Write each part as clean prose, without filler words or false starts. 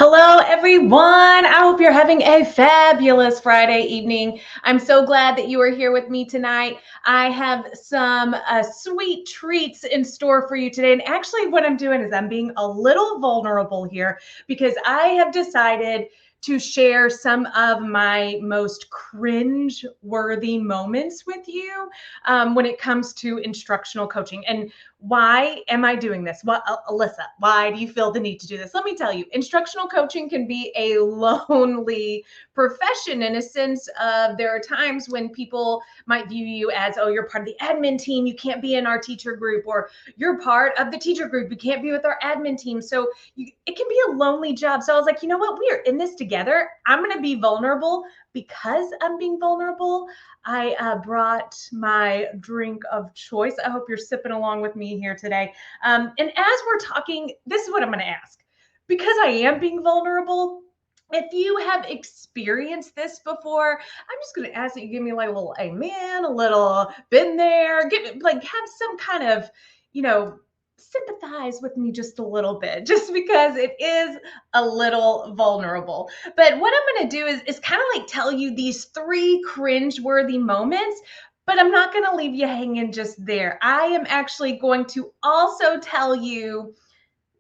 Hello, everyone. I hope you're having a fabulous Friday evening. I'm so glad that you are here with me tonight. I have some sweet treats in store for you today. And actually, what I'm doing is I'm being a little vulnerable here because I have decided to share some of my most cringe-worthy moments with you when it comes to instructional coaching. And why am I doing this? Well, Alyssa, why do you feel the need to do this? Let me tell you, instructional coaching can be a lonely profession in a sense of there are times when people might view you as, oh, you're part of the admin team, you can't be in our teacher group, or you're part of the teacher group, you can't be with our admin team. So it can be a lonely job. So I was like, you know what? We are in this together. I'm going to be vulnerable. Because I'm being vulnerable, I brought my drink of choice. I hope you're sipping along with me here today. And as we're talking, this is what I'm going to ask. Because I am being vulnerable, if you have experienced this before, I'm just going to ask that you give me like a little amen, a little been there, have some kind of, sympathize with me just a little bit, just because it is a little vulnerable. But what I'm going to do is kind of like tell you these three cringe-worthy moments, but I'm not going to leave you hanging just there. I am actually going to also tell you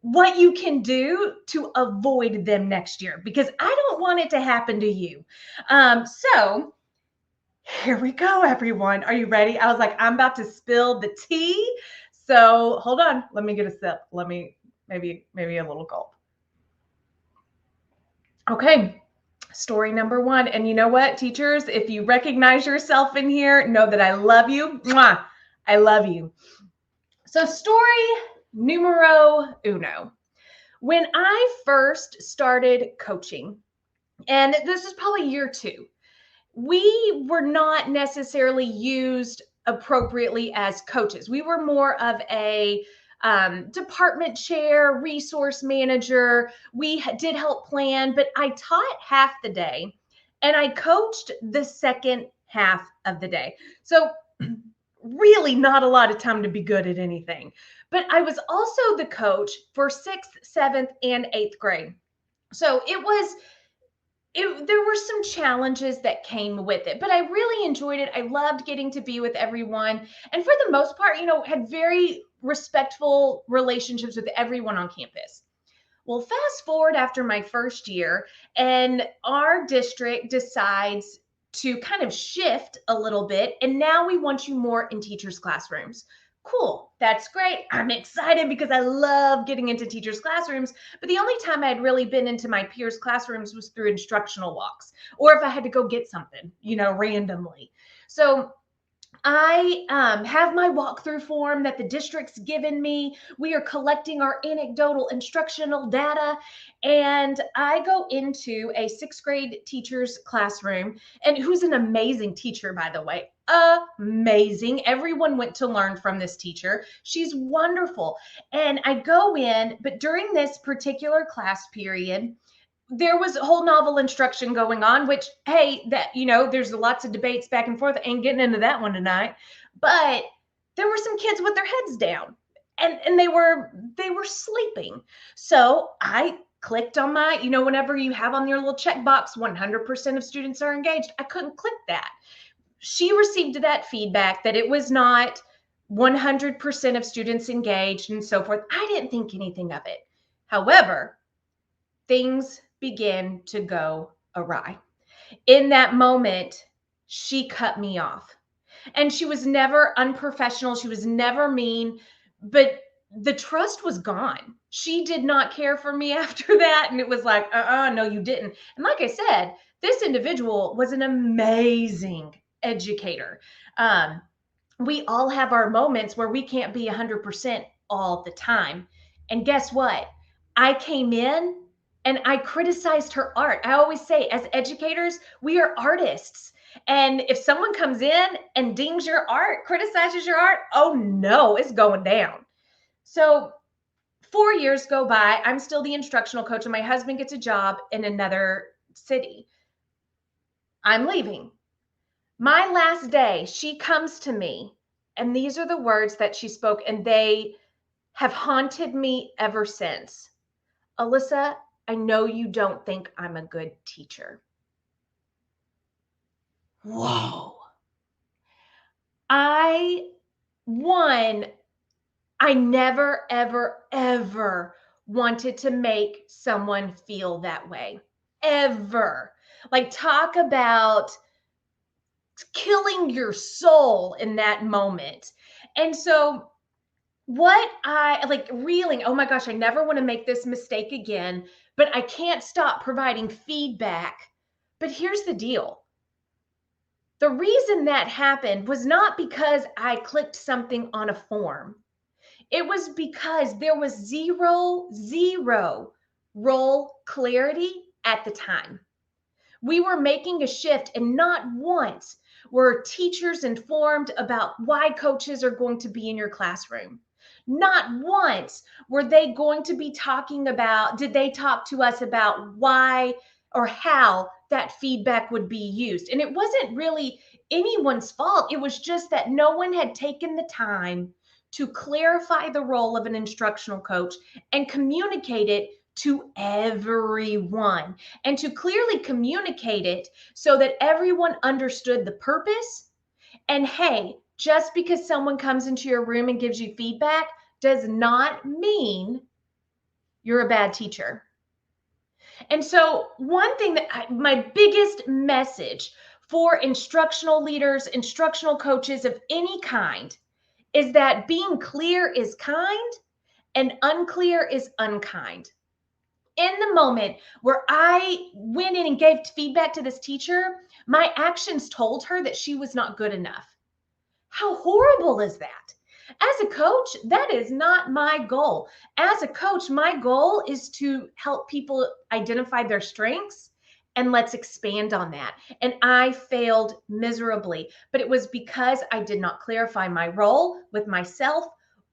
what you can do to avoid them next year, because I don't want it to happen to you. So here we go, everyone. Are you ready? I was like, I'm about to spill the tea. So hold on. Let me get a sip. Let me maybe a little gulp. Okay. Story number one. And you know what, teachers, if you recognize yourself in here, know that I love you. Mwah! I love you. So story numero uno. When I first started coaching, and this is probably year two, we were not necessarily used appropriately as coaches. We were more of a department chair, resource manager. We did help plan, but I taught half the day and I coached the second half of the day. So really not a lot of time to be good at anything. But I was also the coach for 6th, 7th, and 8th grade. So there were some challenges that came with it, but I really enjoyed it. I loved getting to be with everyone. And for the most part, had very respectful relationships with everyone on campus. Well, fast forward after my first year, and our district decides to kind of shift a little bit. And now we want you more in teachers' classrooms. Cool. That's great. I'm excited because I love getting into teachers' classrooms. But the only time I had really been into my peers' classrooms was through instructional walks, or if I had to go get something, randomly. So I have my walkthrough form that the district's given me. We are collecting our anecdotal instructional data. And I go into a 6th grade teacher's classroom, and who's an amazing teacher, by the way. Amazing. Everyone went to learn from this teacher. She's wonderful. And I go in, but during this particular class period, there was a whole novel instruction going on, which, hey, there's lots of debates back and forth. I ain't getting into that one tonight. But there were some kids with their heads down, and they were sleeping. So I clicked on my, whenever you have on your little checkbox, 100% of students are engaged. I couldn't click that. She received that feedback that it was not 100% of students engaged and so forth. I didn't think anything of it. However, things began to go awry. In that moment, she cut me off. And she was never unprofessional. She was never mean, but the trust was gone. She did not care for me after that. And it was like, no, you didn't. And like I said, this individual was an amazing educator. We all have our moments where we can't be 100% all the time. And guess what? I came in and I criticized her art. I always say, as educators, we are artists. And if someone comes in and dings your art, criticizes your art, oh no, it's going down. So 4 years go by. I'm still the instructional coach, and my husband gets a job in another city. I'm leaving. My last day, she comes to me, and these are the words that she spoke, and they have haunted me ever since. Alyssa, I know you don't think I'm a good teacher. Whoa. I never, ever, ever wanted to make someone feel that way. Ever. Like, talk about killing your soul in that moment. And so, what I like reeling, oh my gosh, I never want to make this mistake again, but I can't stop providing feedback. But here's the deal. The reason that happened was not because I clicked something on a form. It was because there was zero role clarity at the time. We were making a shift, and not once were teachers informed about why coaches are going to be in your classroom. Not once were they going to be talking about, did they talk to us about why or how that feedback would be used? And it wasn't really anyone's fault. It was just that no one had taken the time to clarify the role of an instructional coach and communicate it to everyone, and to clearly communicate it so that everyone understood the purpose. And hey, just because someone comes into your room and gives you feedback does not mean you're a bad teacher. And so, one thing that my biggest message for instructional leaders, instructional coaches of any kind, is that being clear is kind and unclear is unkind. In the moment where I went in and gave feedback to this teacher, my actions told her that she was not good enough. How horrible is that? As a coach, that is not my goal. As a coach, my goal is to help people identify their strengths, and let's expand on that. And I failed miserably, but it was because I did not clarify my role with myself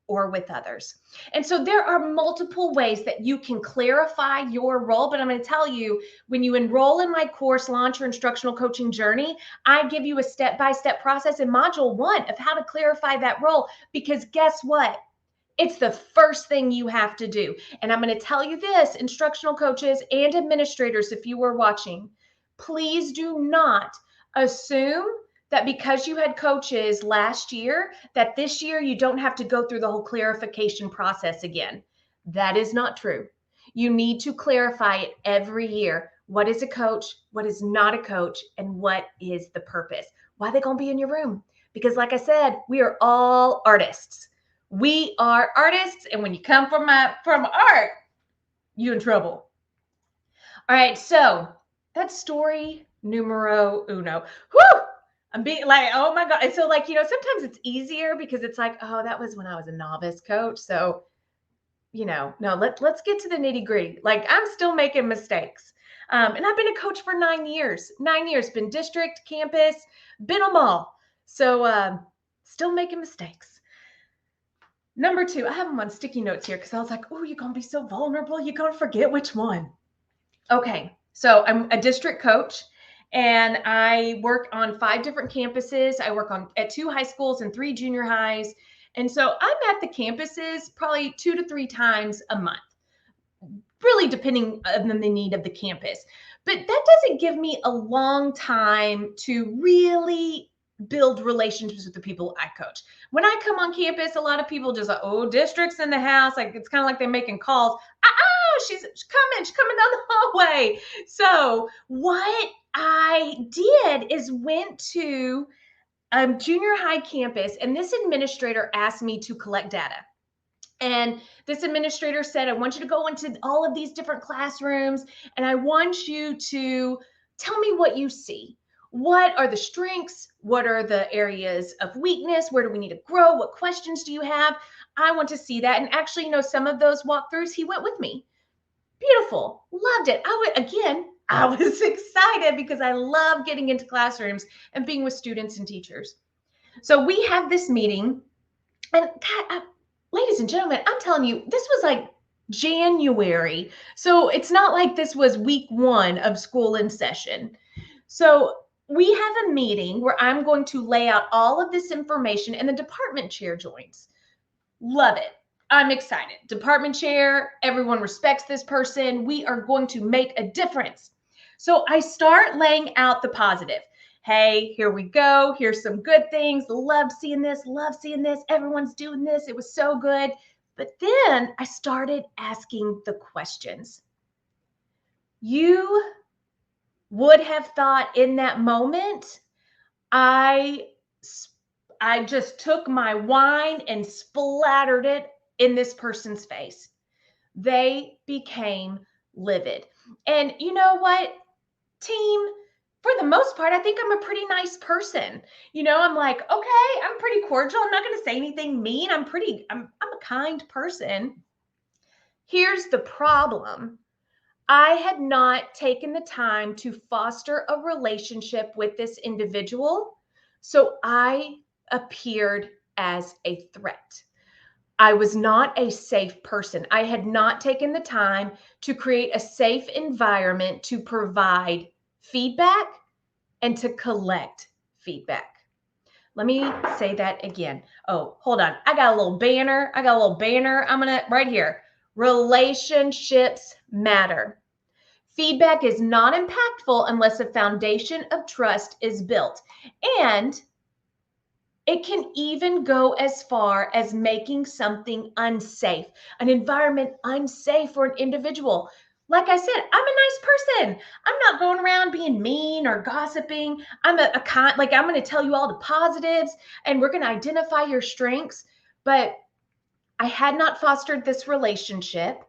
or with others. And so there are multiple ways that you can clarify your role, but I'm going to tell you, when you enroll in my course, Launch Your Instructional Coaching Journey, I give you a step-by-step process in module 1 of how to clarify that role, because guess what? It's the first thing you have to do. And I'm going to tell you this, instructional coaches and administrators, if you were watching, please do not assume that because you had coaches last year, that this year you don't have to go through the whole clarification process again. That is not true. You need to clarify it every year. What is a coach? What is not a coach? And what is the purpose? Why are they going to be in your room? Because like I said, we are all artists. We are artists. And when you come from art, you're in trouble. All right. So that's story numero uno. Whew! I'm being like, oh my God. And so like, sometimes it's easier because it's like, oh, that was when I was a novice coach. So, no, let's get to the nitty gritty. Like, I'm still making mistakes. And I've been a coach for 9 years, been district, campus, been them all. So still making mistakes. Number 2, I have them on sticky notes here because I was like, oh, you're going to be so vulnerable. You're going to forget which one. Okay. So I'm a district coach. And I work on 5 different campuses. I work at 2 high schools and 3 junior highs. And so I'm at the campuses probably 2 to 3 times a month, really depending on the need of the campus. But that doesn't give me a long time to really build relationships with the people I coach. When I come on campus, a lot of people just like, oh, district's in the house. Like, it's kind of like they're making calls. She's coming down the hallway. So what I did is went to a junior high campus, and this administrator asked me to collect data. And this administrator said, I want you to go into all of these different classrooms, and I want you to tell me what you see. What are the strengths? What are the areas of weakness? Where do we need to grow? What questions do you have? I want to see that. And actually, some of those walkthroughs, he went with me. Beautiful. Loved it. I was excited because I love getting into classrooms and being with students and teachers. So we have this meeting, and God, ladies and gentlemen, I'm telling you, this was like January. So it's not like this was week 1 of school in session. So we have a meeting where I'm going to lay out all of this information, and the department chair joins. Love it. I'm excited. Department chair, everyone respects this person. We are going to make a difference. So I start laying out the positive. Hey, here we go. Here's some good things. Love seeing this. Love seeing this. Everyone's doing this. It was so good. But then I started asking the questions. You would have thought in that moment, I just took my wine and splattered it in this person's face. They became livid. And you know what, team? For the most part, I think I'm a pretty nice person. I'm like, okay, I'm pretty cordial. I'm not going to say anything mean. I'm a kind person. Here's the problem. I had not taken the time to foster a relationship with this individual, so I appeared as a threat. I was not a safe person. I had not taken the time to create a safe environment to provide feedback and to collect feedback. Let me say that again. Oh, hold on. I got a little banner. I'm going to, right here. Relationships matter. Feedback is not impactful unless a foundation of trust is built. And it can even go as far as making something unsafe, an environment unsafe for an individual. Like I said, I'm a nice person. I'm not going around being mean or gossiping. I'm I'm going to tell you all the positives and we're going to identify your strengths. But I had not fostered this relationship.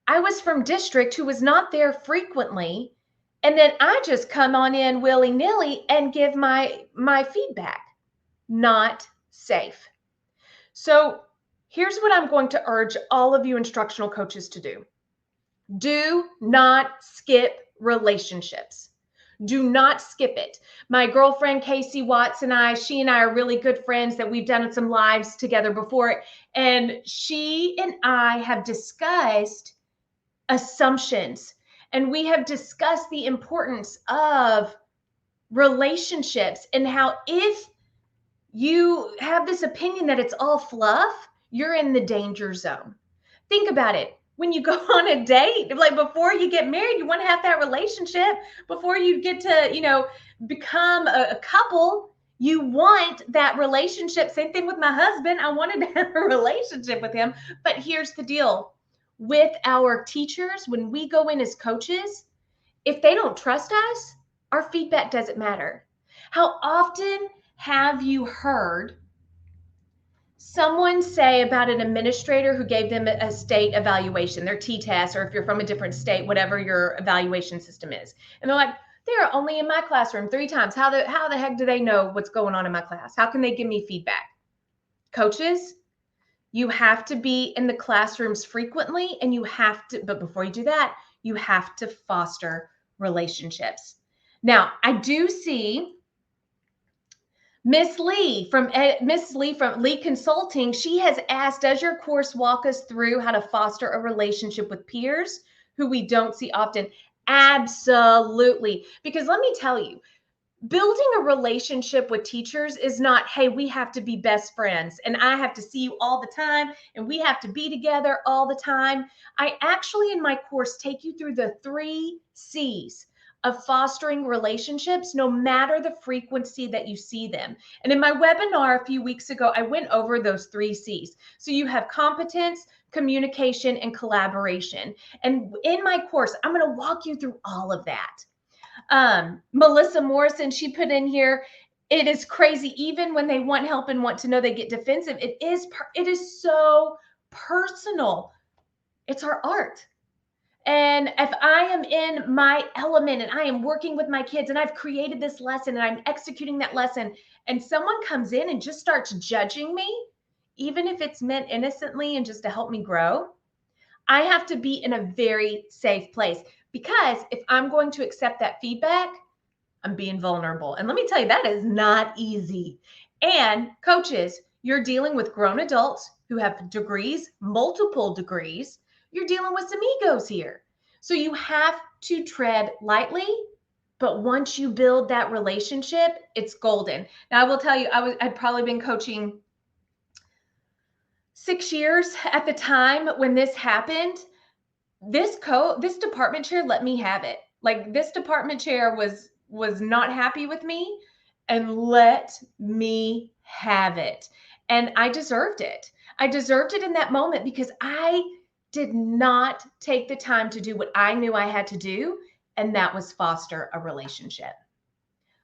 I was from district who was not there frequently. And then I just come on in willy-nilly and give my feedback. Not safe. So here's what I'm going to urge all of you instructional coaches to do. Do not skip relationships. Do not skip it. My girlfriend, Casey Watts, she and I are really good friends that we've done some lives together before. And she and I have discussed assumptions, and we have discussed the importance of relationships and how if you have this opinion that it's all fluff, you're in the danger zone. Think about it. When you go on a date, like before you get married, you want to have that relationship. Before you get to, become a couple, you want that relationship. Same thing with my husband. I wanted to have a relationship with him. But here's the deal. With our teachers, when we go in as coaches, if they don't trust us, our feedback doesn't matter. How often have you heard someone say about an administrator who gave them a state evaluation, their T-test, or if you're from a different state, whatever your evaluation system is, and they're like, they're only in my classroom 3 times. How the heck do they know what's going on in my class? How can they give me feedback? Coaches, you have to be in the classrooms frequently, and but before you do that, you have to foster relationships. Now, I do see Miss Lee from Lee Consulting. She has asked, does your course walk us through how to foster a relationship with peers who we don't see often? Absolutely. Because let me tell you, building a relationship with teachers is not, hey, we have to be best friends and I have to see you all the time and we have to be together all the time. I actually, in my course, take you through the 3 C's of fostering relationships, no matter the frequency that you see them. And in my webinar a few weeks ago, I went over those 3 C's. So you have competence, communication, and collaboration. And in my course, I'm going to walk you through all of that. Melissa Morrison, she put in here, it is crazy. Even when they want help and want to know, they get defensive. It is so personal. It's our art. And if I am in my element and I am working with my kids and I've created this lesson and I'm executing that lesson and someone comes in and just starts judging me, even if it's meant innocently and just to help me grow, I have to be in a very safe place. Because if I'm going to accept that feedback, I'm being vulnerable. And let me tell you, that is not easy. And coaches, you're dealing with grown adults who have degrees, multiple degrees. You're dealing with some egos here. So you have to tread lightly, but once you build that relationship, it's golden. Now I will tell you, I'd probably been coaching 6 years at the time when this happened, this department chair let me have it. Like, this department chair was not happy with me and let me have it. And I deserved it. I deserved it in that moment because I did not take the time to do what I knew I had to do, and that was foster a relationship.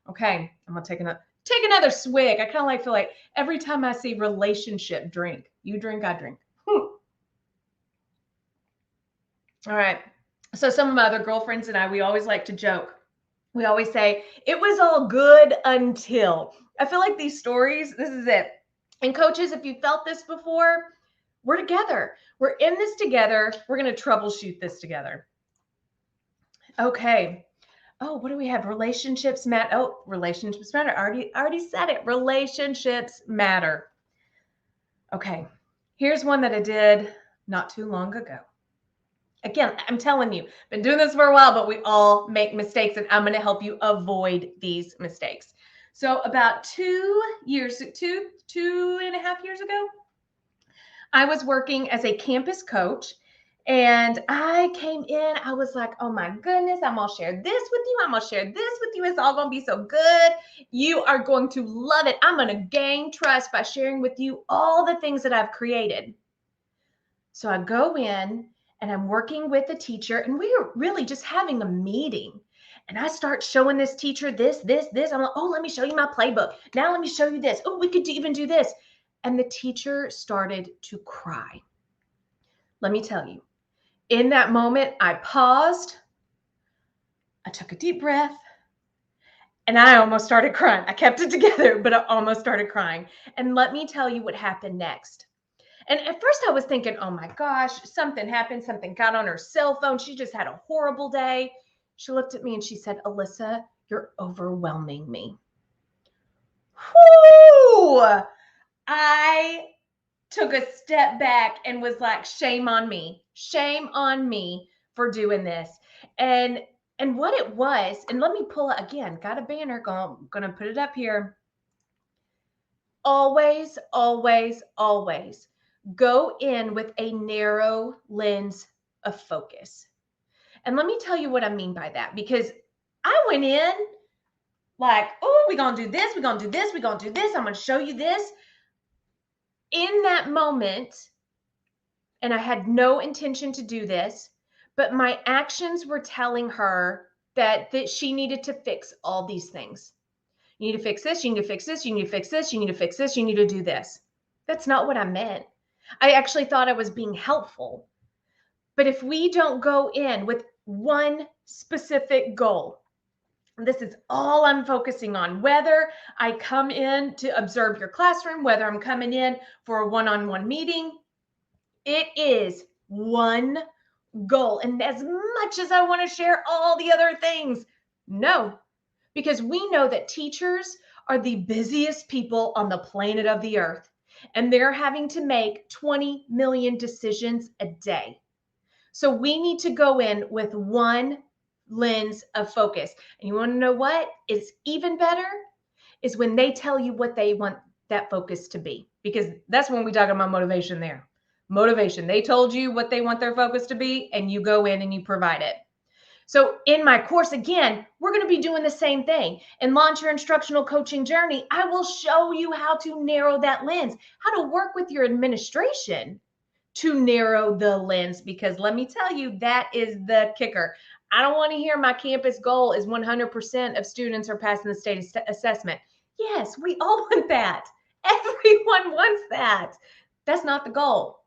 Okay, I'm gonna take another swig. I kind of feel like every time I see relationship drink, you drink, I drink. All right. So some of my other girlfriends and I, we always like to joke. We always say, it was all good until. I feel like these stories, this is it. And coaches, if you felt this before, we're together. We're in this together. We're going to troubleshoot this together. Okay. Oh, what do we have? Relationships matter. Oh, relationships matter. I already said it. Relationships matter. Okay. Here's one that I did not too long ago. Again, I'm telling you, been doing this for a while, but we all make mistakes, and I'm going to help you avoid these mistakes. So about 2.5 years ago, I was working as a campus coach, and I came in, I was like, oh my goodness, I'm going to share this with you. I'm going to share this with you. It's all going to be so good. You are going to love it. I'm going to gain trust by sharing with you all the things that I've created. So I go in, and I'm working with a teacher, and we are really just having a meeting. And I start showing this teacher this. I'm like, oh, let me show you my playbook. Now let me show you this. Oh, we could even do this. And the teacher started to cry. Let me tell you, in that moment, I paused. I took a deep breath, and I almost started crying. I kept it together, but I almost started crying. And let me tell you what happened next. And at first I was thinking, oh my gosh, something happened. Something got on her cell phone. She just had a horrible day. She looked at me and she said, Alyssa, you're overwhelming me. Whoo! I took a step back and was like, shame on me. Shame on me for doing this. And what it was, and let me pull it again, got a banner, gonna put it up here. Always, always, always go in with a narrow lens of focus. And let me tell you what I mean by that, because I went in like, oh, we're going to do this, we're going to do this, we're going to do this, I'm going to show you this. In that moment, and I had no intention to do this, but my actions were telling her that she needed to fix all these things. You need to fix this, you need to fix this, you need to fix this, you need to fix this, you need to do this. That's not what I meant. I actually thought I was being helpful. But if we don't go in with one specific goal, this is all I'm focusing on, whether I come in to observe your classroom, whether I'm coming in for a one-on-one meeting, it is one goal. And as much as I want to share all the other things, no, because we know that teachers are the busiest people on the planet of the earth, and they're having to make 20 million decisions a day. So we need to go in with one lens of focus. And you want to know what is even better is when they tell you what they want that focus to be, because that's when we talk about motivation there. Motivation. They told you what they want their focus to be, and you go in and you provide it. So in my course, again, we're going to be doing the same thing. In Launch Your Instructional Coaching Journey, I will show you how to narrow that lens, how to work with your administration to narrow the lens, because let me tell you, that is the kicker. I don't want to hear my campus goal is 100% of students are passing the state assessment. Yes, we all want that. Everyone wants that. That's not the goal.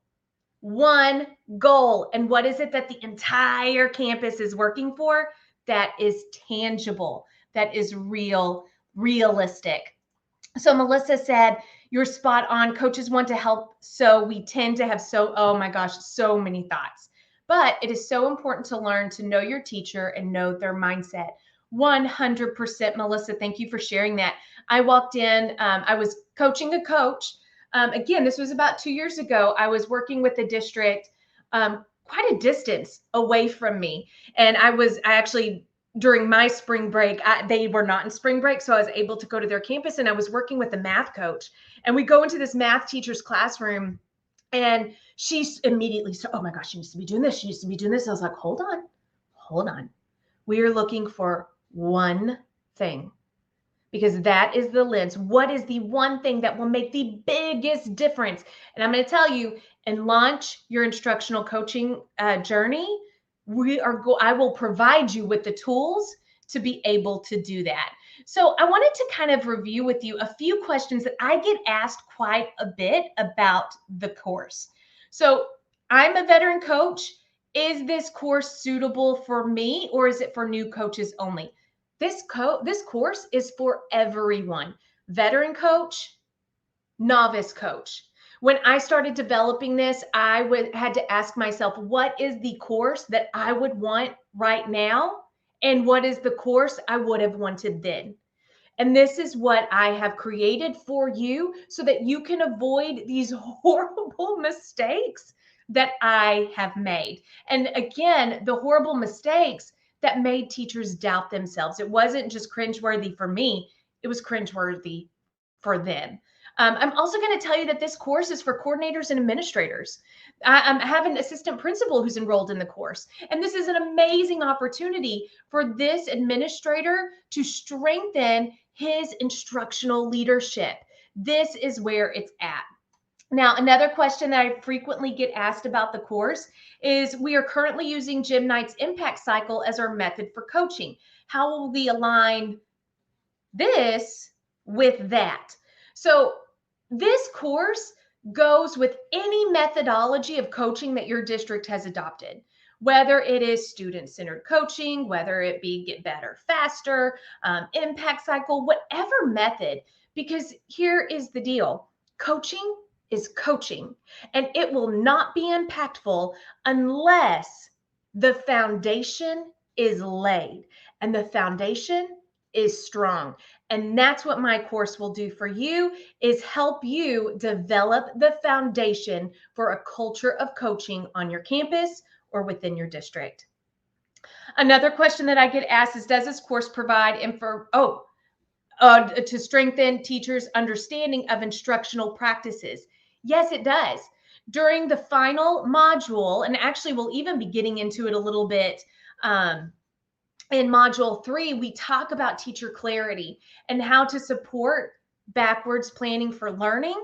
One goal. And what is it that the entire campus is working for? That is tangible. That is realistic. So Melissa said, you're spot on. Coaches want to help. So we tend to have oh my gosh, so many thoughts. But it is so important to learn to know your teacher and know their mindset. 100%, Melissa, thank you for sharing that. I walked in, I was coaching a coach. Again, this was about 2 years ago. I was working with a district quite a distance away from me. And I actually, during my spring break, they were not in spring break, so I was able to go to their campus, and I was working with a math coach. And we go into this math teacher's classroom, And she immediately said, oh my gosh, she needs to be doing this. She needs to be doing this. I was like, hold on. We are looking for one thing, because that is the lens. What is the one thing that will make the biggest difference? And I'm going to tell you, and launch your instructional coaching journey, I will provide you with the tools to be able to do that. So I wanted to kind of review with you a few questions that I get asked quite a bit about the course. So I'm a veteran coach. Is this course suitable for me, or is it for new coaches only? This course is for everyone. Veteran coach, novice coach. When I started developing this, I had to ask myself, what is the course that I would want right now? And what is the course I would have wanted then? And this is what I have created for you so that you can avoid these horrible mistakes that I have made. And again, the horrible mistakes that made teachers doubt themselves. It wasn't just cringeworthy for me, it was cringeworthy for them. I'm also going to tell you that this course is for coordinators and administrators. I have an assistant principal who's enrolled in the course, and this is an amazing opportunity for this administrator to strengthen his instructional leadership. This is where it's at. Now, another question that I frequently get asked about the course is, we are currently using Jim Knight's impact cycle as our method for coaching. How will we align this with that? So this course goes with any methodology of coaching that your district has adopted, whether it is student-centered coaching, whether it be get better faster, impact cycle, whatever method, because here is the deal. Coaching is coaching, and it will not be impactful unless the foundation is laid, and the foundation is strong. And that's what my course will do for you, is help you develop the foundation for a culture of coaching on your campus or within your district. Another question that I get asked is, does this course provide info to strengthen teachers' understanding of instructional practices? Yes, it does. During the final module, and actually we'll even be getting into it a little bit in module 3, we talk about teacher clarity and how to support backwards planning for learning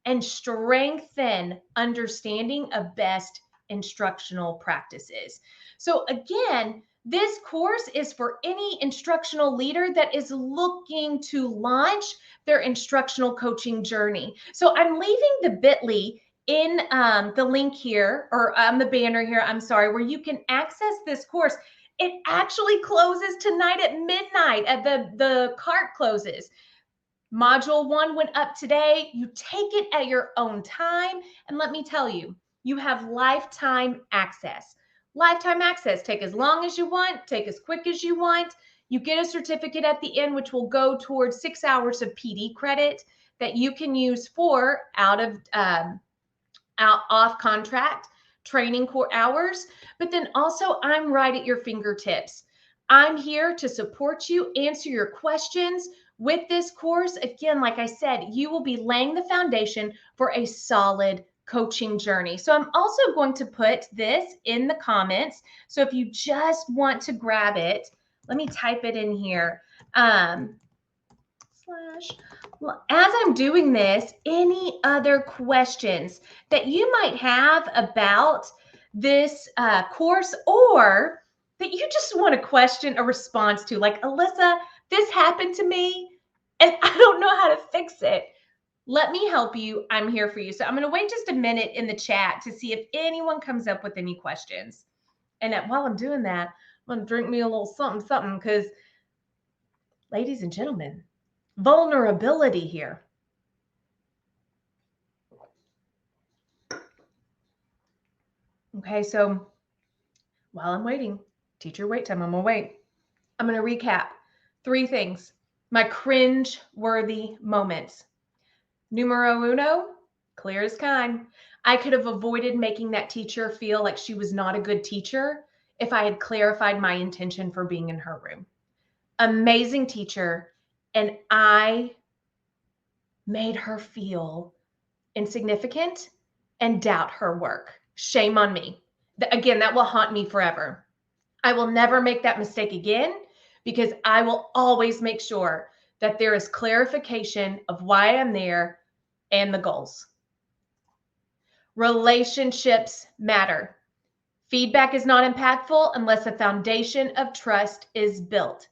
and strengthen understanding of best instructional practices. So again, this course is for any instructional leader that is looking to launch their instructional coaching journey. So I'm leaving the bit.ly in the link here, or on the banner here, I'm sorry, where you can access this course. It actually closes tonight at midnight. The cart closes. Module 1 went up today. You take it at your own time. And let me tell you, you have lifetime access. Lifetime access. Take as long as you want, take as quick as you want. You get a certificate at the end, which will go towards 6 hours of PD credit that you can use for off contract training core hours. But then also, I'm right at your fingertips. I'm here to support you, answer your questions. With this course, again, like I said, you will be laying the foundation for a solid coaching journey. So I'm also going to put this in the comments. So if you just want to grab it, let me type it in here. Well, as I'm doing this, any other questions that you might have about this course, or that you just want a question, a response to, like, Alyssa, this happened to me and I don't know how to fix it. Let me help you. I'm here for you. So I'm going to wait just a minute in the chat to see if anyone comes up with any questions. And while I'm doing that, I'm going to drink me a little something, because, ladies and gentlemen, vulnerability here. Okay, so while I'm waiting, teacher wait time, I'm gonna wait. I'm gonna recap 3 things. My cringe-worthy moments. Numero uno, clear as kind. I could have avoided making that teacher feel like she was not a good teacher if I had clarified my intention for being in her room. Amazing teacher, and I made her feel insignificant and doubt her work. Shame on me. Again, that will haunt me forever. I will never make that mistake again because I will always make sure that there is clarification of why I'm there and the goals. Relationships matter. Feedback is not impactful unless a foundation of trust is built.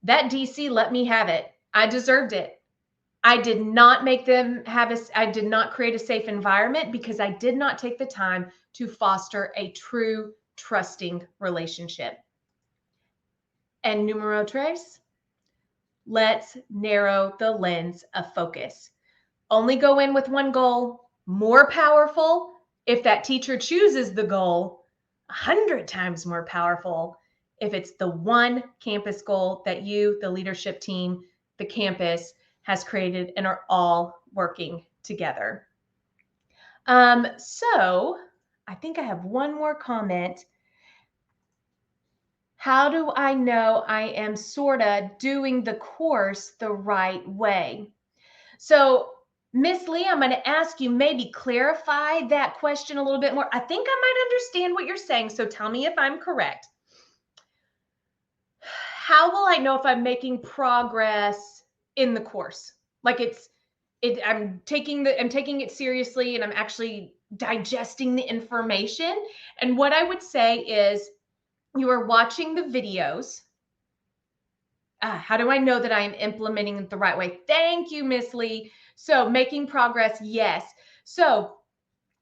That DC let me have it. I deserved it. I did not make them have I did not create a safe environment because I did not take the time to foster a true trusting relationship. And numero tres, let's narrow the lens of focus. Only go in with one goal, more powerful. If that teacher chooses the goal, 100 times more powerful if it's the one campus goal that you, the leadership team, the campus has created and are all working together. So I think I have one more comment. How do I know I am sorta doing the course the right way? So Miss Lee, I'm going to ask you maybe clarify that question a little bit more. I think I might understand what you're saying, so tell me if I'm correct. How will I know if I'm making progress in the course? Like I'm taking it seriously and I'm actually digesting the information. And what I would say is you are watching the videos. How do I know that I am implementing it the right way? Thank you, Miss Lee. So making progress, yes. So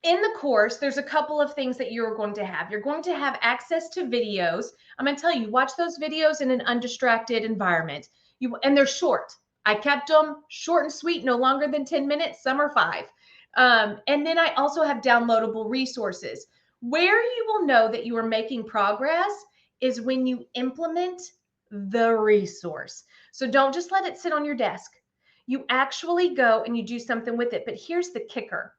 in the course, there's a couple of things that you're going to have. You're going to have access to videos. I'm going to tell you, watch those videos in an undistracted environment. And they're short. I kept them short and sweet, no longer than 10 minutes. Some are 5. And then I also have downloadable resources. Where you will know that you are making progress is when you implement the resource. So don't just let it sit on your desk. You actually go and you do something with it. But here's the kicker.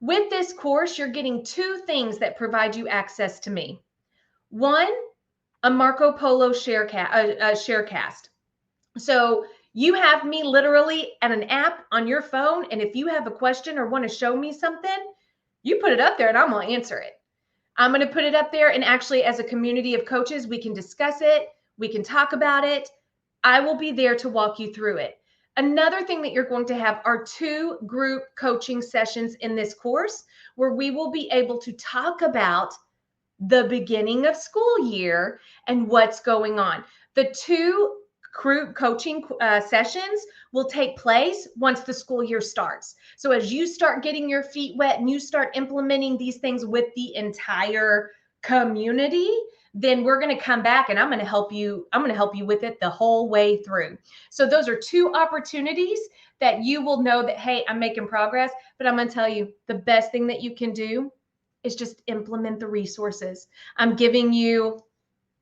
With this course, you're getting 2 things that provide you access to me. One, a Marco Polo sharecast. So you have me literally at an app on your phone, and if you have a question or want to show me something, you put it up there and I'm going to answer it. I'm going to put it up there, and actually as a community of coaches, we can discuss it. We can talk about it. I will be there to walk you through it. Another thing that you're going to have are 2 group coaching sessions in this course where we will be able to talk about the beginning of school year and what's going on. The 2 group coaching sessions will take place once the school year starts. So as you start getting your feet wet and you start implementing these things with the entire community, then we're going to come back and I'm going to help you with it the whole way through. So those are 2 opportunities that you will know that, hey, I'm making progress. But I'm going to tell you, the best thing that you can do is just implement the resources. I'm giving you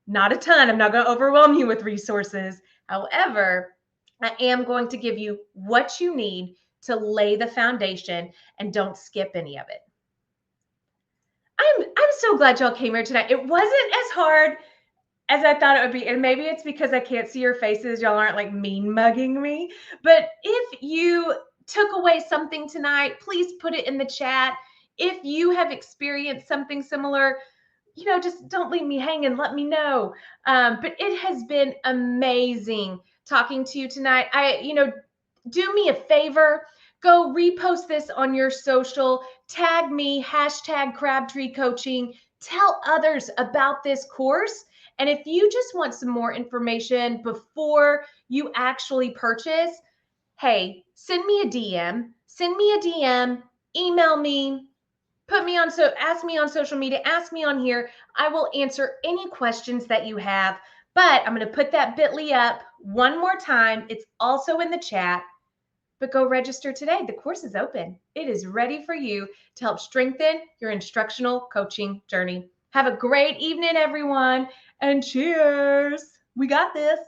not a ton. I'm not going to overwhelm you with resources. However, I am going to give you what you need to lay the foundation, and don't skip any of it. I'm so glad y'all came here tonight. It wasn't as hard as I thought it would be. And maybe it's because I can't see your faces. Y'all aren't like mean mugging me. But if you took away something tonight, please put it in the chat. If you have experienced something similar, just don't leave me hanging. Let me know. But it has been amazing talking to you tonight. Do me a favor. Go repost this on your social. Tag me, #Crabtree Coaching. Tell others about this course. And if you just want some more information before you actually purchase, hey, send me a DM. Email me. Ask me on social media, ask me on here. I will answer any questions that you have. But I'm going to put that bit.ly up one more time. It's also in the chat. But go register today. The course is open. It is ready for you to help strengthen your instructional coaching journey. Have a great evening, everyone, and cheers. We got this.